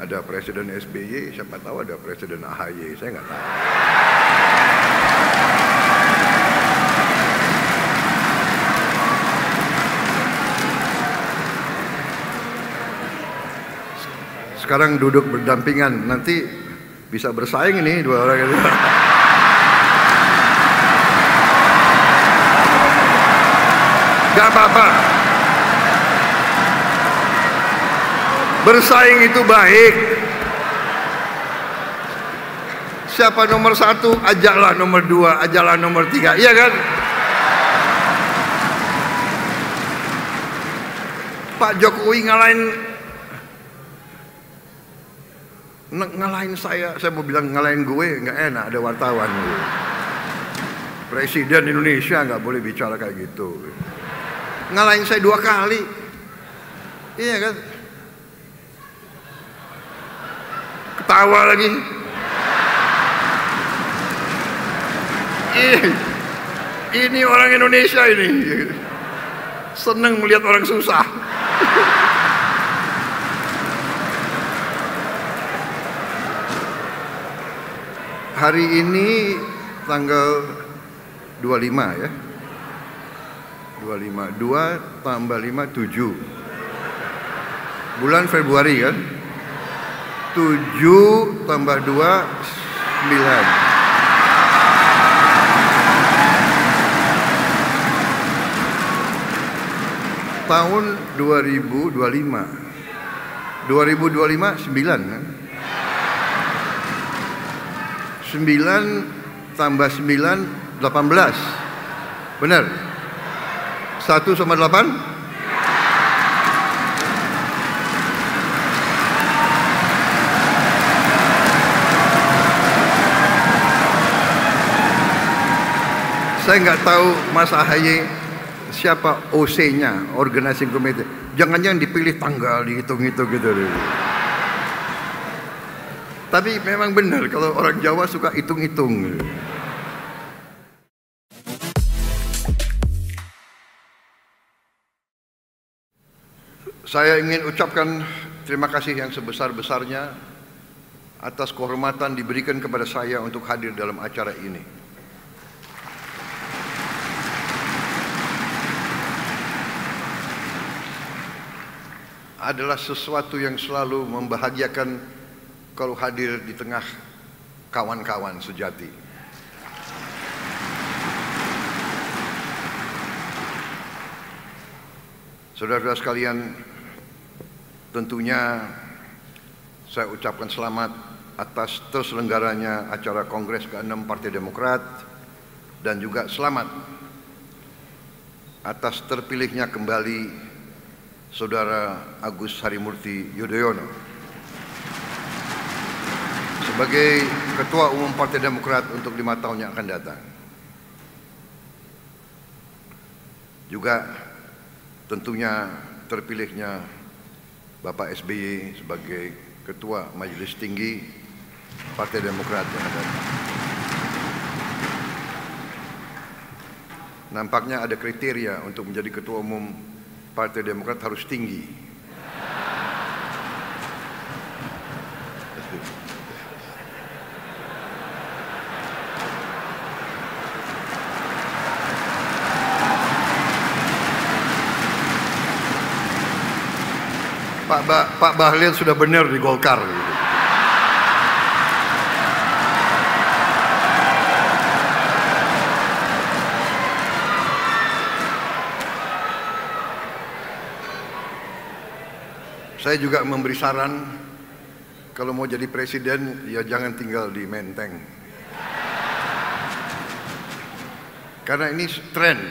ada Presiden SBY, siapa tahu ada Presiden AHY, saya nggak tahu. Sekarang duduk berdampingan, nanti bisa bersaing ini dua orang itu. Gak apa-apa. Bersaing itu baik. Siapa nomor 1, ajaklah nomor 2, ajaklah nomor 3, iya kan? Pak Jokowi ngalahin saya mau bilang ngalahin gue, nggak enak, ada wartawan. Presiden Indonesia nggak boleh bicara kayak gitu. Ngalahin saya 2 kali, iya kan? Ketawa lagi. Ini orang Indonesia ini seneng melihat orang susah. Hari ini tanggal 25 ya. 25, 2 tambah 5, 7. Bulan Februari kan? 7 tambah 2, 9. Tahun 2025. 2025 9 kan? 9 tambah 9 18. Benar? 1 sama 8? Saya nggak tahu Mas AHY siapa OC-nya, Organizing Committee. Jangan-jangan dipilih tanggal, dihitung-hitung gitu. Tapi memang benar kalau orang Jawa suka hitung-hitung. Saya ingin ucapkan terima kasih yang sebesar-besarnya atas kehormatan diberikan kepada saya untuk hadir dalam acara ini. Adalah sesuatu yang selalu membahagiakan kalau hadir di tengah kawan-kawan sejati. Saudara-saudara sekalian, tentunya saya ucapkan selamat atas terselenggaranya acara Kongres ke-6 Partai Demokrat dan juga selamat atas terpilihnya kembali Saudara Agus Harimurti Yudhoyono sebagai Ketua Umum Partai Demokrat untuk 5 tahun yang akan datang. Juga tentunya terpilihnya Bapak SBY sebagai Ketua Majelis Tinggi Partai Demokrat yang akan datang. Nampaknya ada kriteria untuk menjadi Ketua Umum Partai Demokrat harus tinggi. Pak Bahlil sudah benar di Golkar. Saya juga memberi saran kalau mau jadi presiden ya jangan tinggal di Menteng. Karena ini tren.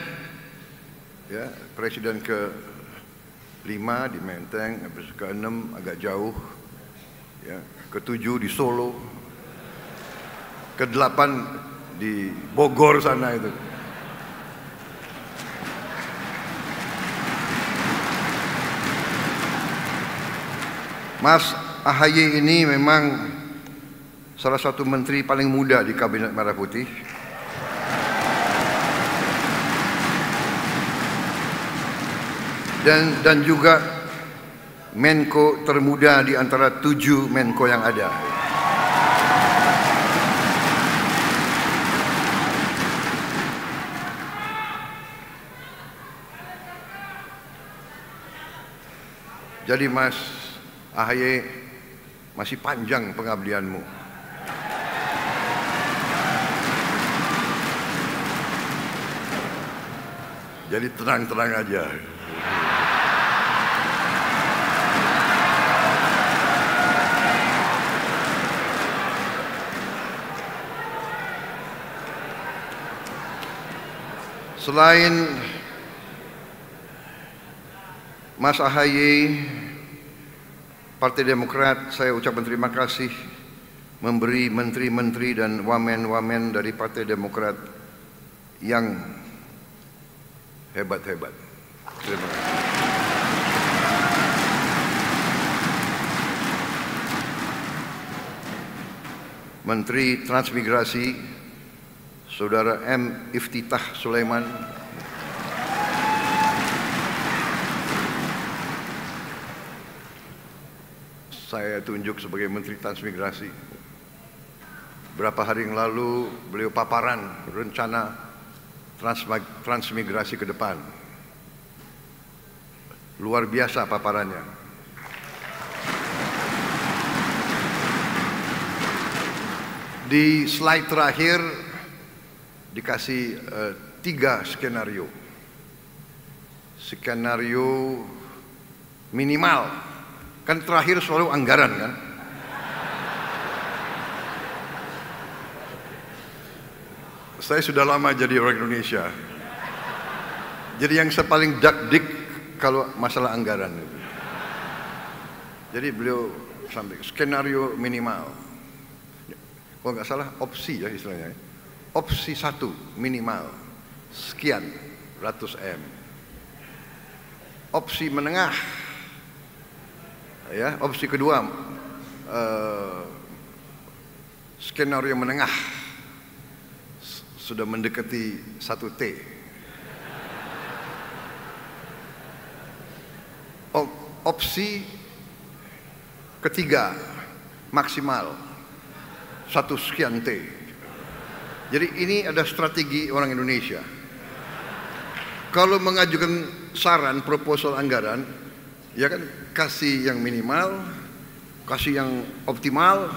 Ya, presiden ke-5 di Menteng, habis ke-6 agak jauh. Ya, ke-7 di Solo. Ke-8 di Bogor sana itu. Mas AHY ini memang salah satu menteri paling muda di Kabinet Merah Putih. Dan juga Menko termuda di antara 7 Menko yang ada. Jadi Mas AHY, masih panjang pengabdianmu. Jadi tenang-tenang aja. Selain Mas AHY, Partai Demokrat, saya ucapkan terima kasih memberi menteri-menteri dan wamen-wamen dari Partai Demokrat yang hebat-hebat. Terima kasih. Menteri Transmigrasi, Saudara M. Iftitah Sulaiman, saya tunjuk sebagai Menteri Transmigrasi. Berapa hari yang lalu beliau paparan rencana transmigrasi ke depan. Luar biasa paparannya. Di slide terakhir dikasih 3 skenario. Skenario minimal. Kan terakhir selalu anggaran kan. Saya sudah lama jadi orang Indonesia. Jadi yang saya paling dakdik kalau masalah anggaran. Jadi beliau sampai skenario minimal. Kalau nggak salah opsi ya istilahnya. Opsi 1 minimal sekian ratus M. Opsi menengah, ya, opsi kedua skenario menengah sudah mendekati 1 T. Opsi ketiga maksimal 1 sekian T. Jadi ini ada strategi orang Indonesia. Kalau mengajukan saran proposal anggaran, ya kan kasih yang minimal, kasih yang optimal,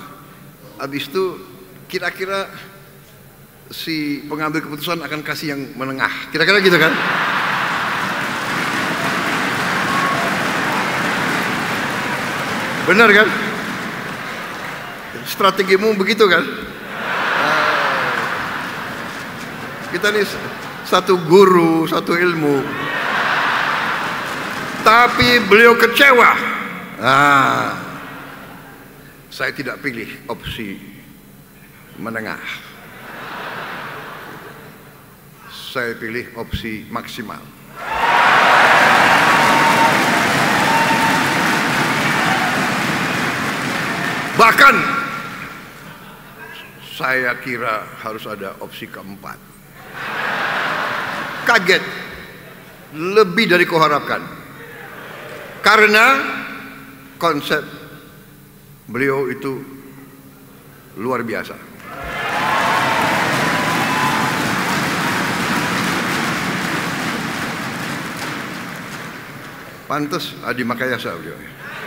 habis itu kira-kira si pengambil keputusan akan kasih yang menengah. Kira-kira gitu kan? Benar kan? Strategimu begitu kan? Kita nih satu guru, satu ilmu, tapi beliau kecewa. Saya tidak pilih opsi menengah. Saya pilih opsi maksimal. Bahkan saya kira harus ada opsi keempat. Kaget, lebih dari kau harapkan. Karena konsep beliau itu luar biasa. Pantes Adi Makayasa beliau.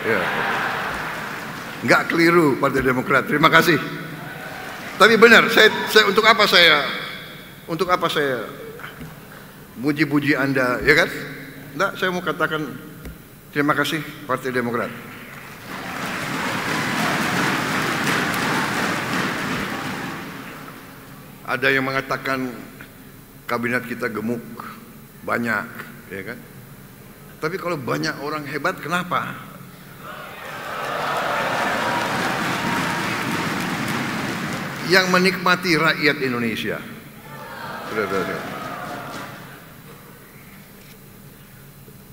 Ya. Nggak keliru Partai Demokrat. Terima kasih. Tapi benar, saya untuk apa saya muji-puji Anda, ya kan? Enggak, saya mau katakan terima kasih Partai Demokrat. Ada yang mengatakan kabinet kita gemuk, banyak, ya kan? Tapi kalau banyak orang hebat, kenapa? Yang menikmati rakyat Indonesia.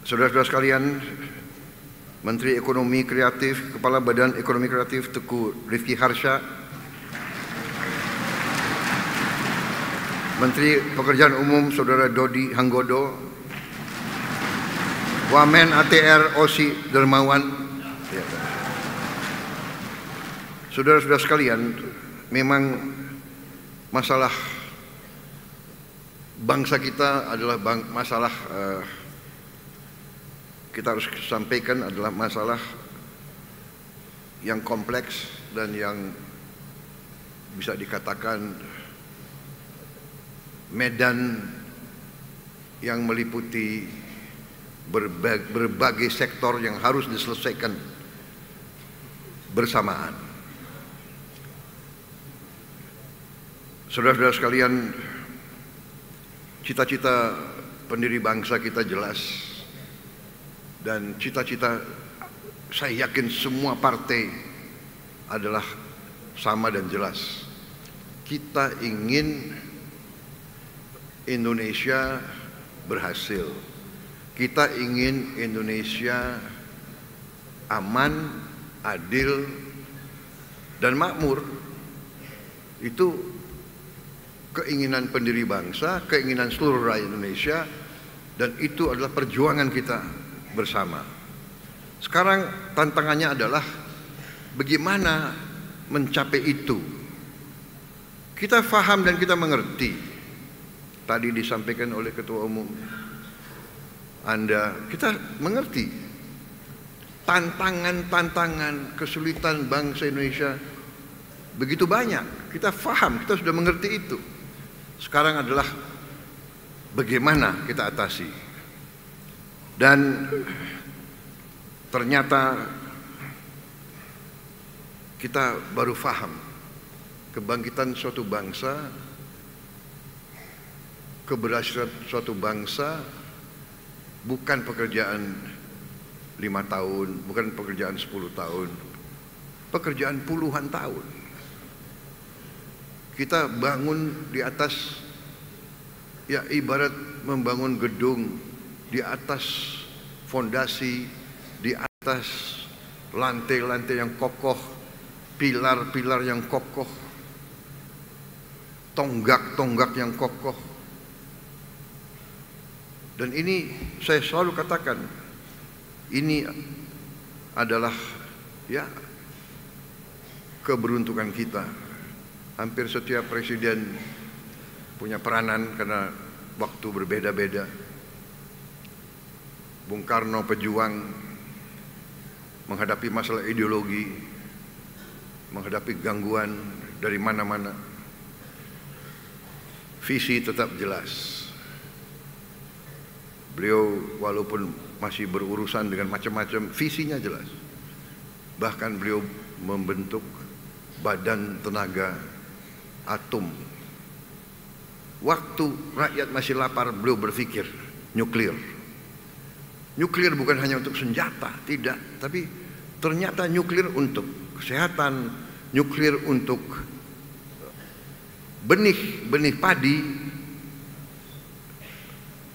Saudara-saudara sekalian, Menteri Ekonomi Kreatif, Kepala Badan Ekonomi Kreatif Teguh Rifki Harsha, Menteri Pekerjaan Umum Saudara Dodi Hanggodo, Wamen ATR Osi Dermawan, Ya, saudara-saudara sekalian, memang masalah bangsa kita adalah masalah kita harus sampaikan adalah masalah yang kompleks dan yang bisa dikatakan medan yang meliputi berbagai sektor yang harus diselesaikan bersamaan. Saudara-saudara sekalian, cita-cita pendiri bangsa kita jelas, dan cita-cita saya yakin semua partai adalah sama dan jelas. Kita ingin Indonesia berhasil. Kita ingin Indonesia aman, adil, dan makmur. Itu keinginan pendiri bangsa, keinginan seluruh rakyat Indonesia, dan itu adalah perjuangan kita bersama. Sekarang tantangannya adalah bagaimana mencapai itu. Kita faham dan kita mengerti. Tadi disampaikan oleh Ketua Umum Anda, kita mengerti tantangan-tantangan kesulitan bangsa Indonesia begitu banyak. Kita faham, kita sudah mengerti itu. Sekarang adalah bagaimana kita atasi. Dan ternyata kita baru faham kebangkitan suatu bangsa, keberhasilan suatu bangsa bukan pekerjaan 5 tahun, bukan pekerjaan 10 tahun, pekerjaan puluhan tahun. Kita bangun di atas, ya ibarat membangun gedung di atas fondasi, di atas lantai-lantai yang kokoh, pilar-pilar yang kokoh, tonggak-tonggak yang kokoh. Dan ini saya selalu katakan, ini adalah ya keberuntungan kita. Hampir setiap presiden punya peranan karena waktu berbeda-beda. Bung Karno pejuang menghadapi masalah ideologi, menghadapi gangguan dari mana-mana. Visi tetap jelas. Beliau walaupun masih berurusan dengan macam-macam, visinya jelas. Bahkan beliau membentuk Badan Tenaga Atom. Waktu rakyat masih lapar, beliau berpikir nuklir. Nuklir bukan hanya untuk senjata, tidak. Tapi ternyata nuklir untuk kesehatan, nuklir untuk benih padi,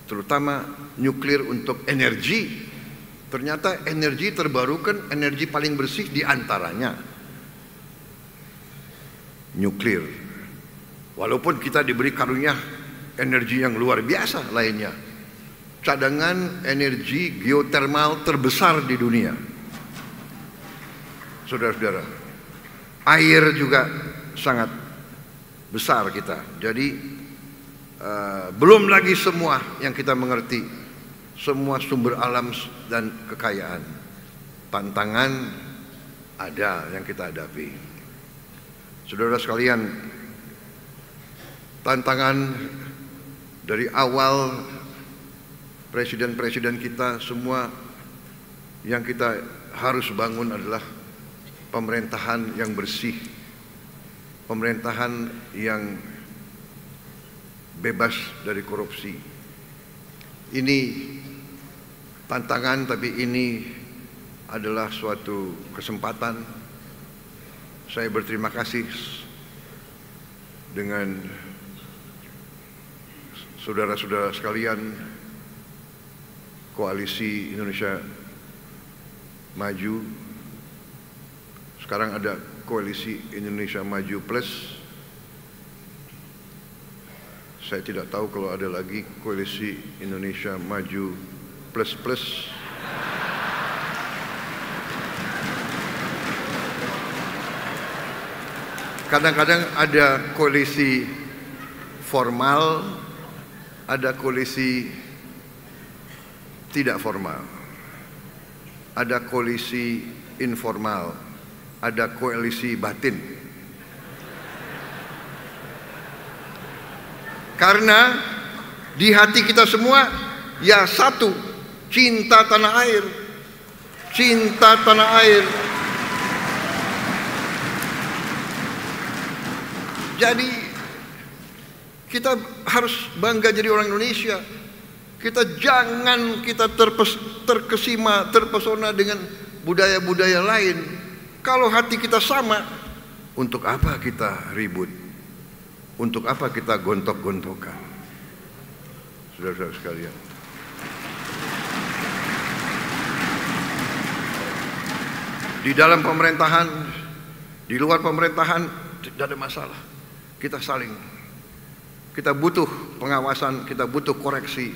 terutama nuklir untuk energi. Ternyata energi terbarukan, energi paling bersih diantaranya nuklir. Walaupun kita diberi karunia energi yang luar biasa lainnya, cadangan energi geotermal terbesar di dunia. Saudara-saudara, air juga sangat besar kita. Jadi belum lagi semua yang kita mengerti, semua sumber alam dan kekayaan. Tantangan ada yang kita hadapi. Saudara sekalian, tantangan dari awal presiden-presiden kita semua yang kita harus bangun adalah pemerintahan yang bersih, pemerintahan yang bebas dari korupsi. Ini tantangan, tapi ini adalah suatu kesempatan. Saya berterima kasih dengan saudara-saudara sekalian Koalisi Indonesia Maju. Sekarang ada Koalisi Indonesia Maju Plus. Saya tidak tahu kalau ada lagi Koalisi Indonesia Maju Plus Plus. Kadang-kadang ada koalisi formal, ada koalisi tidak formal, ada koalisi informal, ada koalisi batin. Karena di hati kita semua ya satu, cinta tanah air, cinta tanah air. Jadi kita harus bangga jadi orang Indonesia. Kita jangan terkesima, terpesona dengan budaya-budaya lain. Kalau hati kita sama, untuk apa kita ribut? Untuk apa kita gontok-gontokan? Saudara-saudara sekalian. Di dalam pemerintahan, di luar pemerintahan, tidak ada masalah. Kita butuh pengawasan, kita butuh koreksi,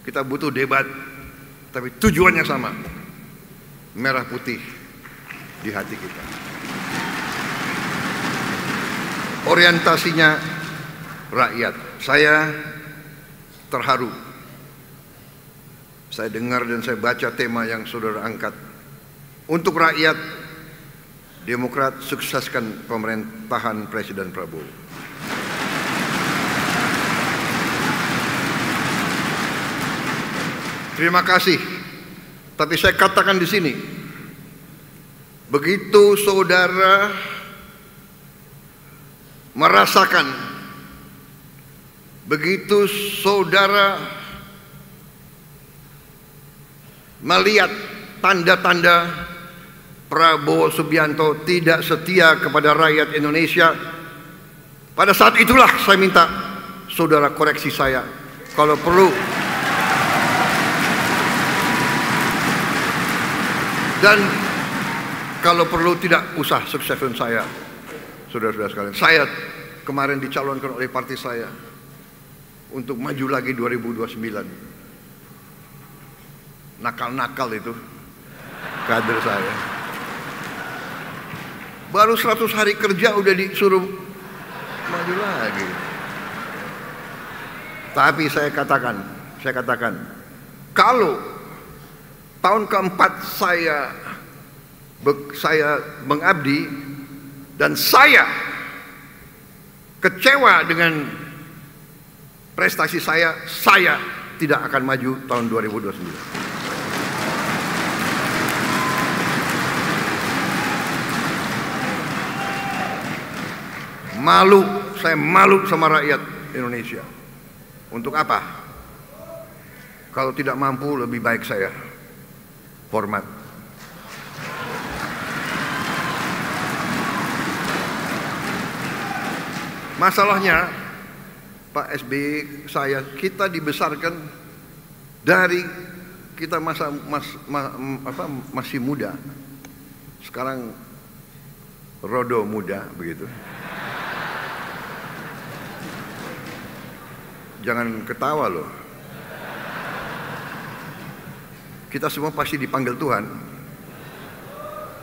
kita butuh debat, tapi tujuannya sama, merah putih di hati kita. Orientasinya rakyat. Saya terharu, saya dengar dan saya baca tema yang saudara angkat. Untuk rakyat, Demokrat sukseskan pemerintahan Presiden Prabowo. Terima kasih. Tapi saya katakan di sini, begitu saudara merasakan, begitu saudara melihat tanda-tanda Prabowo Subianto tidak setia kepada rakyat Indonesia, pada saat itulah saya minta saudara koreksi saya. Kalau perlu, dan kalau perlu tidak usah sukseskan saya, saudara-saudara sekalian. Saya kemarin dicalonkan oleh partai saya untuk maju lagi 2029. Nakal-nakal itu kader saya. Baru 100 hari kerja udah disuruh maju lagi. Tapi saya katakan, kalau tahun keempat saya mengabdi dan saya kecewa dengan prestasi saya tidak akan maju tahun 2029. Malu, saya malu sama rakyat Indonesia. Untuk apa? Kalau tidak mampu, lebih baik saya format. Masalahnya Pak SBY, kita dibesarkan dari kita masih muda, sekarang rodo muda begitu. Jangan ketawa loh. Kita semua pasti dipanggil Tuhan.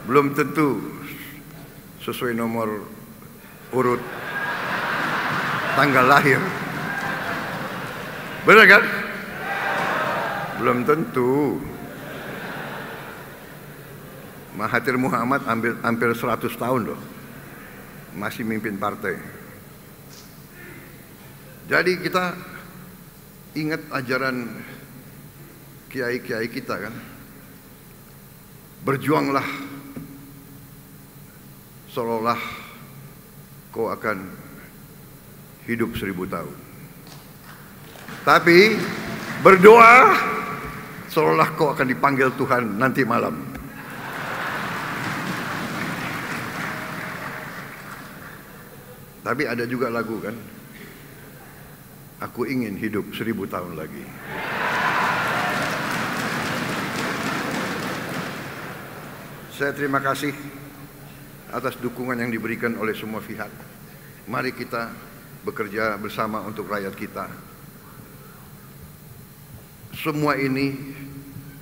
Belum tentu sesuai nomor urut tanggal lahir. Benar kan? Belum tentu. Mahathir Muhammad hampir 100 tahun loh, masih mimpin partai. Jadi kita ingat ajaran kiai-kiai kita kan, berjuanglah seolah kau akan hidup 1000 tahun, tapi berdoa seolah kau akan dipanggil Tuhan nanti malam. Tapi ada juga lagu kan, aku ingin hidup 1000 tahun lagi. Saya terima kasih atas dukungan yang diberikan oleh semua pihak. Mari kita bekerja bersama untuk rakyat kita. Semua ini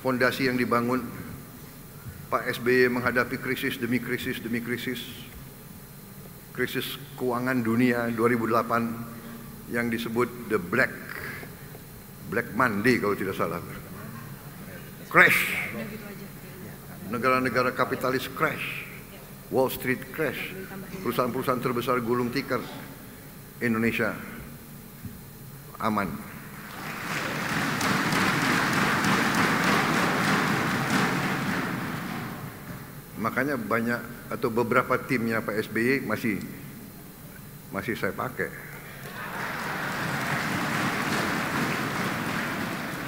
fondasi yang dibangun Pak SBY menghadapi krisis demi krisis demi krisis. krisis keuangan dunia 2008 yang disebut the Black Monday kalau tidak salah. Crash. Negara-negara kapitalis crash. Wall Street crash. Perusahaan-perusahaan terbesar gulung tikar. Indonesia aman. Makanya banyak atau beberapa timnya Pak SBY masih saya pakai.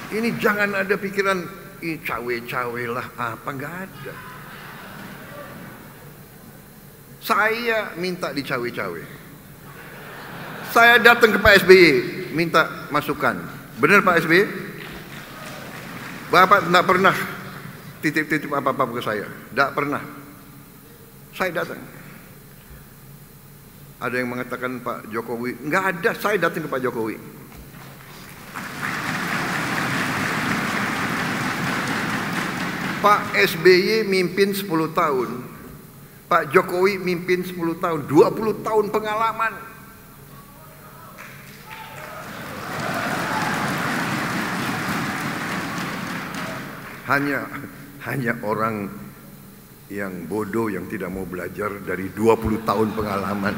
Ini jangan ada pikiran cawe-cawe lah apa, nggak ada. Saya minta dicawe-cawe. Saya datang ke Pak SBY minta masukan. Benar Pak SBY? Bapak tidak pernah titip-titip apa-apa ke saya. Tidak pernah. Saya datang. Ada yang mengatakan Pak Jokowi. Nggak ada, saya datang ke Pak Jokowi. Pak SBY mimpin 10 tahun. Pak Jokowi mimpin 10 tahun. 20 tahun pengalaman. Hanya orang yang bodoh yang tidak mau belajar dari 20 tahun pengalaman.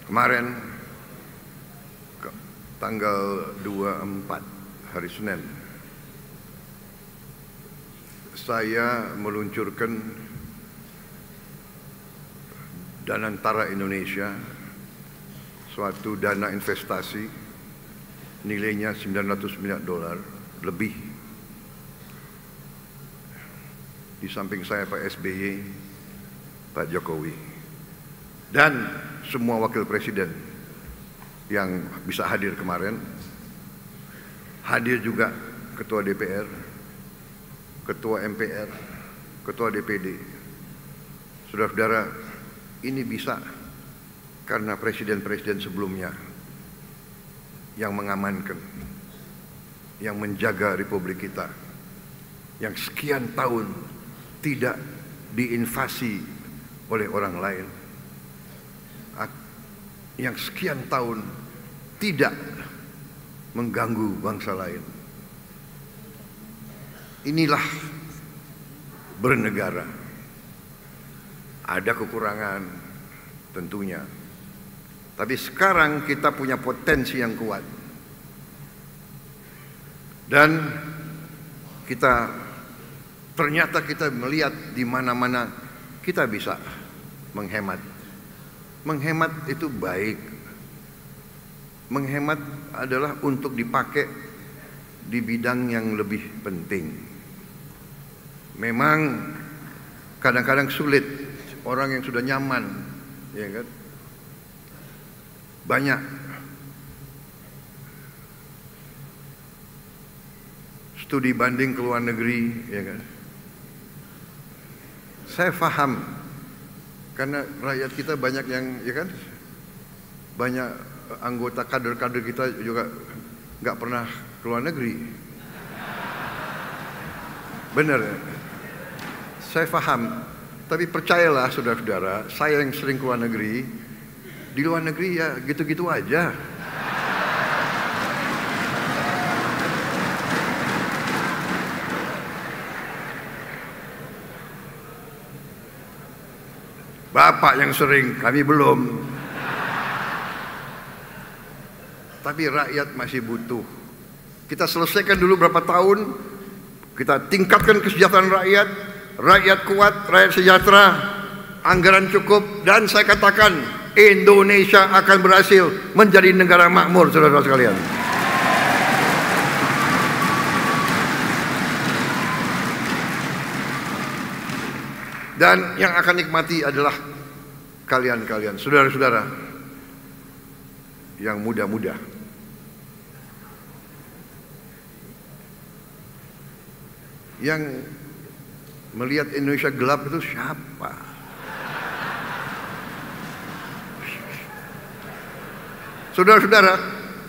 Kemarin tanggal 24 hari Senin saya meluncurkan Danantara Indonesia, suatu dana investasi nilainya $900 miliar lebih. Di samping saya Pak SBY, Pak Jokowi, dan semua wakil presiden yang bisa hadir kemarin. Hadir juga Ketua DPR, Ketua MPR, Ketua DPD. Saudara-saudara, ini bisa karena presiden-presiden sebelumnya yang mengamankan, yang menjaga Republik kita, yang sekian tahun tidak diinvasi oleh orang lain, yang sekian tahun tidak mengganggu bangsa lain. Inilah bernegara. Ada kekurangan tentunya, tapi sekarang kita punya potensi yang kuat, dan ternyata kita melihat di mana-mana kita bisa menghemat. Menghemat itu baik. Menghemat adalah untuk dipakai di bidang yang lebih penting. Memang kadang-kadang sulit orang yang sudah nyaman, ya kan? Banyak studi banding ke luar negeri, ya kan? Saya paham karena rakyat kita banyak yang, ya kan? Banyak anggota kader-kader kita juga nggak pernah ke luar negeri. Benar, saya paham. Tapi percayalah saudara-saudara, saya yang sering ke luar negeri, di luar negeri ya gitu-gitu aja. Bapak yang sering, kami belum. Tapi rakyat masih butuh. Kita selesaikan dulu berapa tahun, kita tingkatkan kesejahteraan rakyat, rakyat kuat, rakyat sejahtera, anggaran cukup, dan saya katakan Indonesia akan berhasil menjadi negara makmur, saudara-saudara sekalian. Dan yang akan nikmati adalah kalian-kalian, saudara-saudara yang muda-muda. Yang melihat Indonesia gelap itu siapa? Saudara-saudara,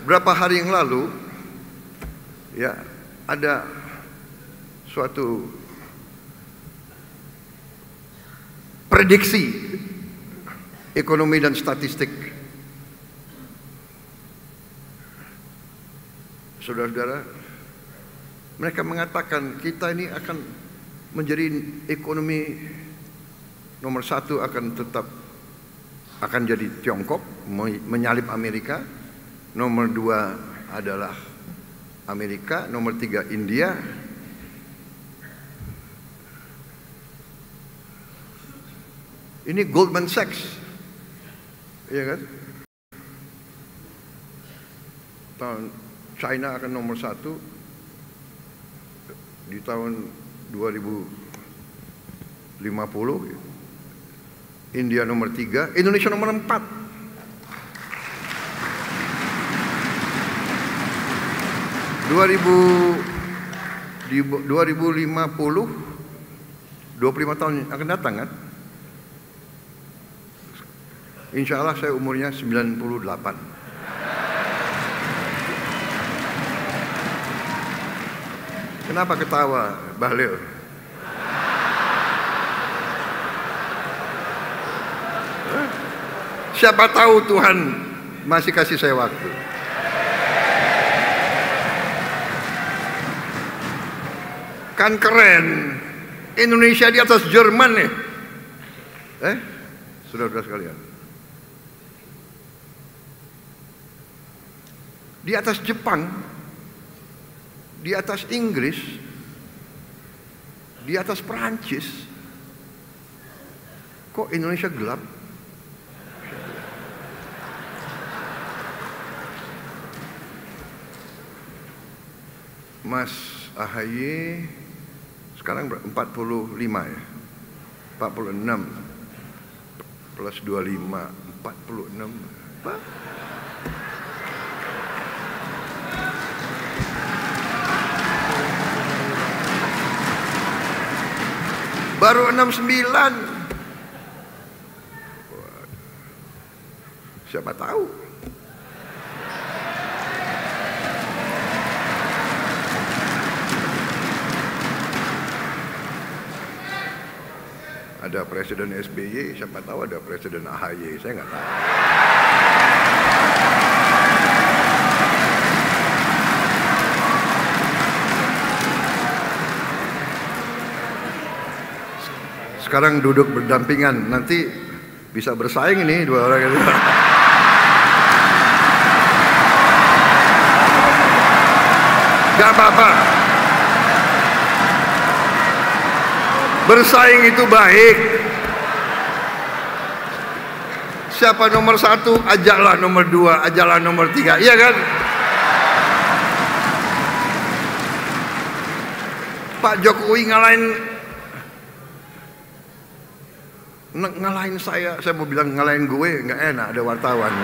berapa hari yang lalu ya ada suatu prediksi ekonomi dan statistik. Saudara-saudara, mereka mengatakan kita ini akan menjadi ekonomi nomor satu, akan jadi Tiongkok, menyalip Amerika. Nomor dua adalah Amerika, nomor tiga India. Ini Goldman Sachs, iya kan? China akan nomor satu di tahun 2050, India nomor 3, Indonesia nomor 4. Di 2050, 25 tahun akan datang kan? Insya Allah saya umurnya 98. Kenapa ketawa, Bahlil? Siapa tahu Tuhan masih kasih saya waktu. Kan keren, Indonesia di atas Jerman nih. Saudara-saudara sekalian, di atas Jepang, di atas Inggris, di atas Perancis. Kok Indonesia gelap? Mas AHY sekarang 45 ya, 46 plus 25, 46 apa? Baru 69. Siapa tahu? Ada Presiden SBY, siapa tahu ada Presiden AHY, saya nggak tahu. Sekarang duduk berdampingan, nanti bisa bersaing ini dua orang itu. Gak apa-apa. Bersaing itu baik. Siapa nomor satu, ajaklah nomor dua, ajaklah nomor tiga, iya kan? Pak Jokowi ngalahin saya mau bilang ngalahin gue, nggak enak, ada wartawan.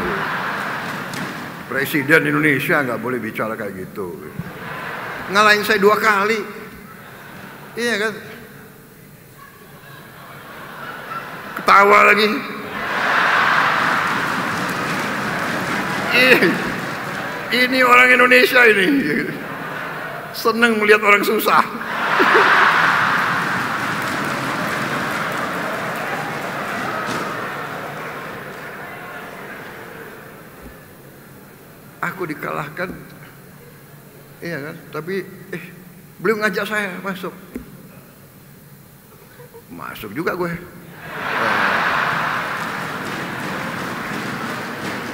Presiden Indonesia nggak boleh bicara kayak gitu. Ngalahin saya 2 kali, iya kan? Ketawa lagi. Ini orang Indonesia ini senang melihat orang susah. Aku dikalahkan, iya kan? Tapi beliau ngajak saya masuk. Masuk juga gue.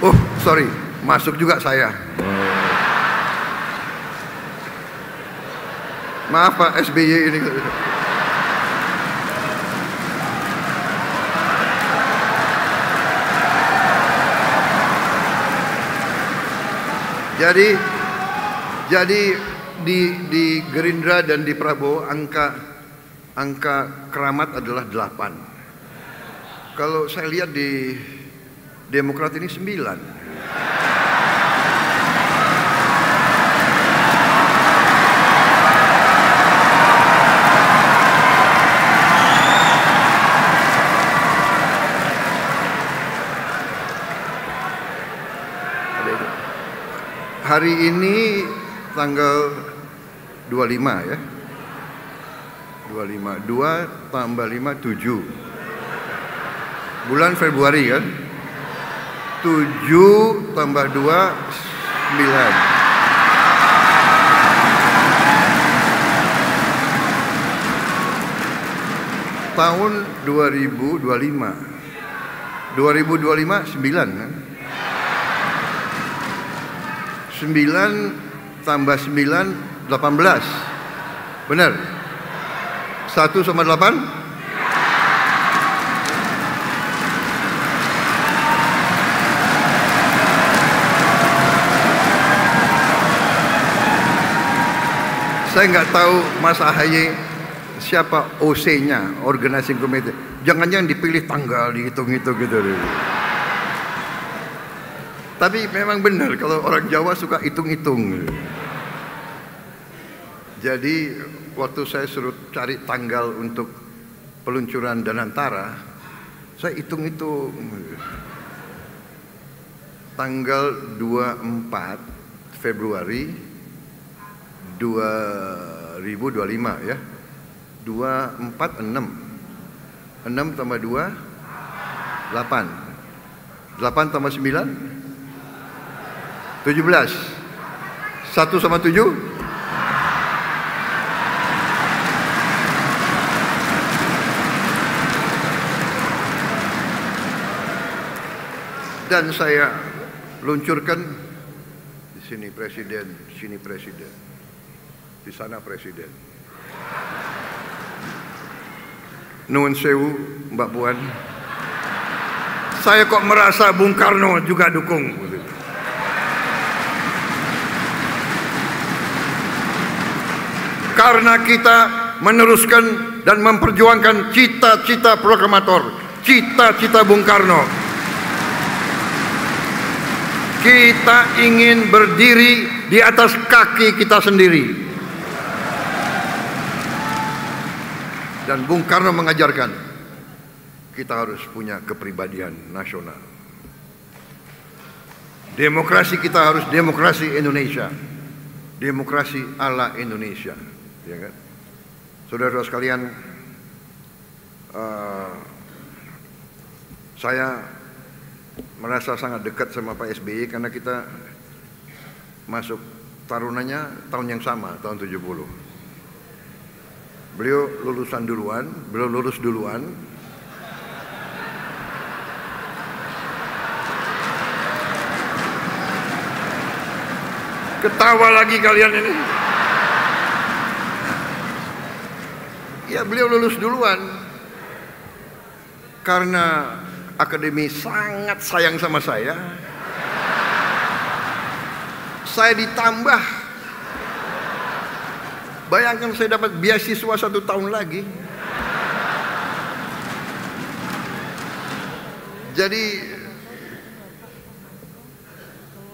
Oh, sorry, masuk juga saya. Maaf Pak SBY ini. Jadi di Gerindra dan di Prabowo angka keramat adalah 8. Kalau saya lihat di Demokrat ini 9. Hari ini tanggal 25 ya. 25. 2 tambah 5, 7. Bulan Februari kan? 7 tambah 2, 9. Tahun 2025. 2025, 9 kan? 9 tambah 9, 18. Benar? 1 sama 8? Saya nggak tahu Mas AHY siapa OC-nya, Organizing Committee. Jangan-jangan dipilih tanggal, dihitung-hitung gitu. Tapi memang benar kalau orang Jawa suka hitung-hitung. Jadi waktu saya suruh cari tanggal untuk peluncuran Danantara, saya hitung-hitung. Tanggal 24 Februari 2025 ya. 2, 4, 6. 6 tambah 2, 8. 8 tambah 9, 17. 1 sama 7? Dan saya luncurkan di sini presiden, sini presiden, di sana presiden. Nuwun sewu Mbak Puan, saya kok merasa Bung Karno juga dukung. Karena kita meneruskan dan memperjuangkan cita-cita proklamator, cita-cita Bung Karno. Kita ingin berdiri di atas kaki kita sendiri. Dan Bung Karno mengajarkan kita harus punya kepribadian nasional. Demokrasi kita harus demokrasi Indonesia, demokrasi ala Indonesia, ya kan? Saudara-saudara sekalian, saya merasa sangat dekat sama Pak SBY karena kita masuk tarunanya tahun yang sama, tahun 70. Beliau lulusan duluan, beliau lulus duluan. Ketawa lagi kalian ini. Ya, beliau lulus duluan. Karena akademi sangat sayang sama saya ditambah. Bayangkan saya dapat beasiswa 1 tahun lagi. Jadi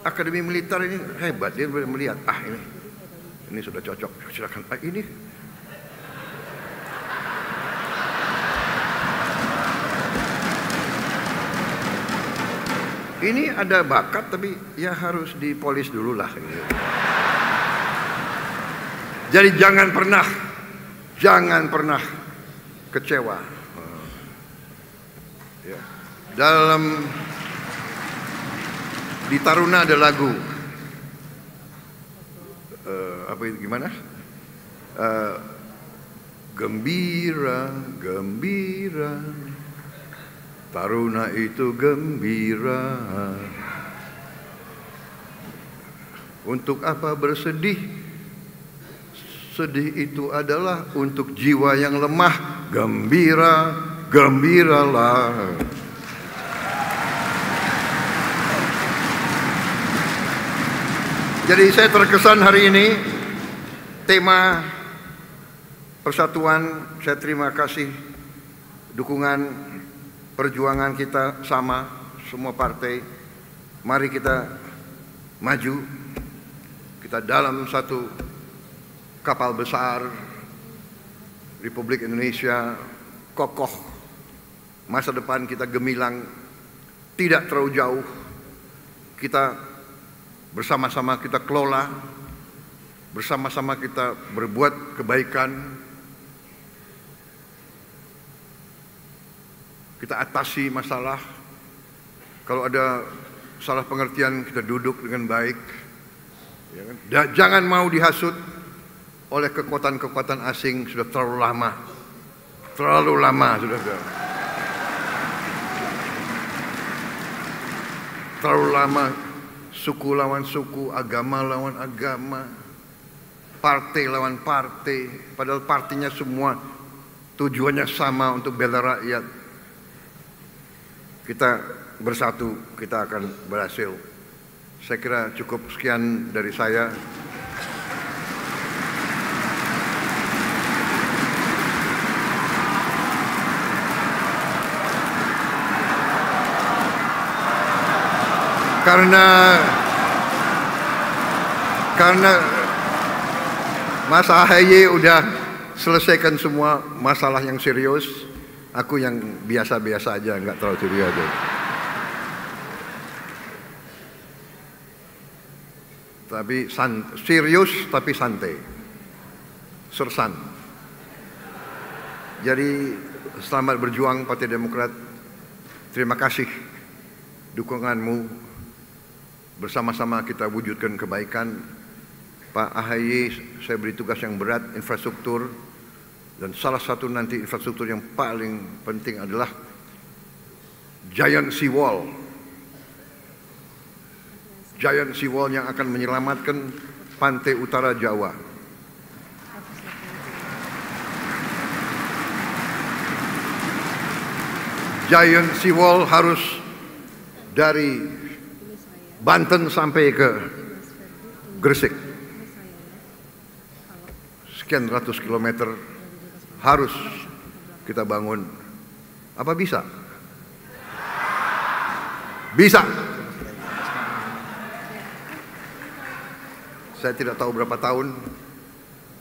akademi militer ini hebat, dia melihat ini sudah cocok, silakan ini. Ini ada bakat tapi ya harus dipolis dulu lah. Gitu. Jadi jangan pernah kecewa. Ya. Di Taruna ada lagu, gimana? Gembira, gembira, Taruna itu gembira. Untuk apa bersedih? Sedih itu adalah untuk jiwa yang lemah. Gembira, gembiralah. Jadi saya terkesan hari ini tema persatuan. Saya terima kasih dukungan perjuangan kita sama, semua partai. Mari kita maju, kita dalam satu kapal besar Republik Indonesia, kokoh, masa depan kita gemilang, tidak terlalu jauh. Kita bersama-sama kita kelola, bersama-sama kita berbuat kebaikan, kita atasi masalah. Kalau ada salah pengertian, kita duduk dengan baik. Ya kan? Jangan mau dihasut oleh kekuatan-kekuatan asing. Sudah terlalu lama sudah. Terlalu lama, suku lawan suku, agama lawan agama, partai lawan partai, padahal partinya semua tujuannya sama, untuk bela rakyat. Kita bersatu, kita akan berhasil. Saya kira cukup sekian dari saya. Karena Mas AHY udah selesaikan semua masalah yang serius, aku yang biasa-biasa aja, nggak terlalu serius aja. Tapi serius tapi santai, sersan. Jadi selamat berjuang Partai Demokrat. Terima kasih dukunganmu. Bersama-sama kita wujudkan kebaikan. Pak AHY, saya beri tugas yang berat, infrastruktur. Dan salah satu nanti infrastruktur yang paling penting adalah Giant Seawall. Giant Seawall yang akan menyelamatkan pantai utara Jawa. Giant Seawall harus dari Banten sampai ke Gresik. Sekian ratus kilometer harus kita bangun. Apa bisa? Bisa. Saya tidak tahu berapa tahun,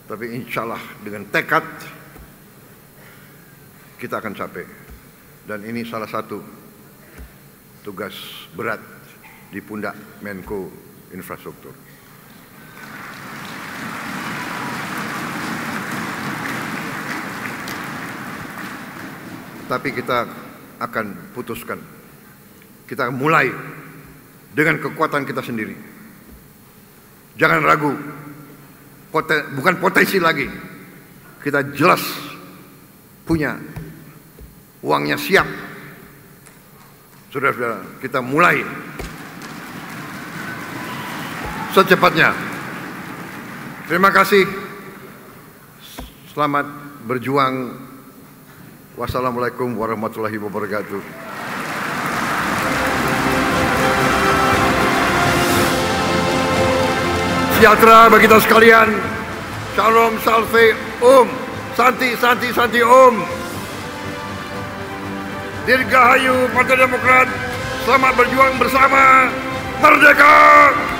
tapi insya Allah dengan tekad kita akan capai. Dan ini salah satu tugas berat di pundak Menko Infrastruktur. Tapi kita akan putuskan. Kita mulai dengan kekuatan kita sendiri. Jangan ragu. Bukan potensi lagi. Kita jelas punya uangnya, siap. Saudara-saudara, kita mulai secepatnya. Terima kasih. Selamat berjuang. Wassalamualaikum warahmatullahi wabarakatuh. Sejahtera bagi kita sekalian. Shalom, salve, santi, santi, santi, Dirgahayu Partai Demokrat. Selamat berjuang bersama. Merdeka!